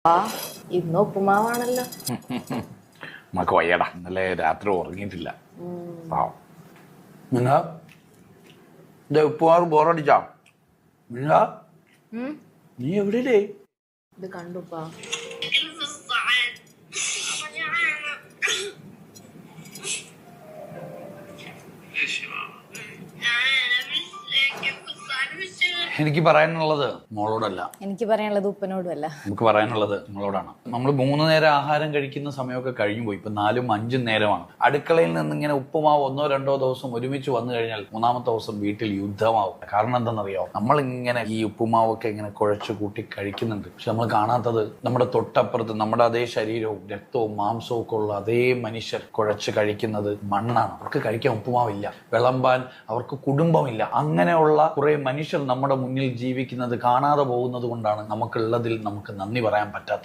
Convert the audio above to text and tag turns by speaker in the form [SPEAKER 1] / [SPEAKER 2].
[SPEAKER 1] ആ ഇന്ന് ഉപ്പുമാവാണല്ലോ.
[SPEAKER 2] നമുക്ക് വയ്യടാ, ഇന്നലെ രാത്രി ഉറങ്ങിയിട്ടില്ല. പാവം.
[SPEAKER 3] മിന്ന ഉപ്പുമാറ് ബോറടിച്ചാ? മിന്ന നീ എവിടെയല്ലേ?
[SPEAKER 1] ഇത് കണ്ടുപ്പാ.
[SPEAKER 3] എനിക്ക് പറയാനുള്ളത് മോളോടല്ല,
[SPEAKER 4] എനിക്ക് പറയാനുള്ളത് ഉപ്പനോടും അല്ല,
[SPEAKER 3] നമുക്ക് പറയാനുള്ളത് നിങ്ങളോടാണ്. നമ്മൾ 3 നേരം ആഹാരം കഴിക്കുന്ന സമയമൊക്കെ കഴിഞ്ഞു പോയി. ഇപ്പൊ 4ഉം 5ഉം നേരമാണ്. അടുക്കളയിൽ നിന്ന് ഇങ്ങനെ ഉപ്പുമാവ് 1-2 ദിവസം ഒരുമിച്ച് വന്നു കഴിഞ്ഞാൽ 3ാമത്തെ ദിവസം വീട്ടിൽ യുദ്ധമാവും. കാരണം എന്താണെന്നറിയോ? നമ്മളിങ്ങനെ ഈ ഉപ്പുമാവൊക്കെ ഇങ്ങനെ കുഴച്ചു കൂട്ടി കഴിക്കുന്നുണ്ട്. പക്ഷെ നമ്മൾ കാണാത്തത് നമ്മുടെ തൊട്ടപ്പുറത്ത് നമ്മുടെ അതേ ശരീരവും രക്തവും മാംസവും ഒക്കെ ഉള്ള അതേ മനുഷ്യർ കുഴച്ച് കഴിക്കുന്നത് മണ്ണാണ്. അവർക്ക് കഴിക്കാൻ ഉപ്പുമാവില്ല, വിളമ്പാൻ അവർക്ക് കുടുംബമില്ല. അങ്ങനെയുള്ള കുറെ മനുഷ്യർ നമ്മുടെ മുന്നിൽ ജീവിക്കുന്നത് കാണാതെ പോകുന്നത് കൊണ്ടാണ് നമുക്കുള്ളതിൽ നമുക്ക് നന്ദി പറയാൻ പറ്റാത്തത്.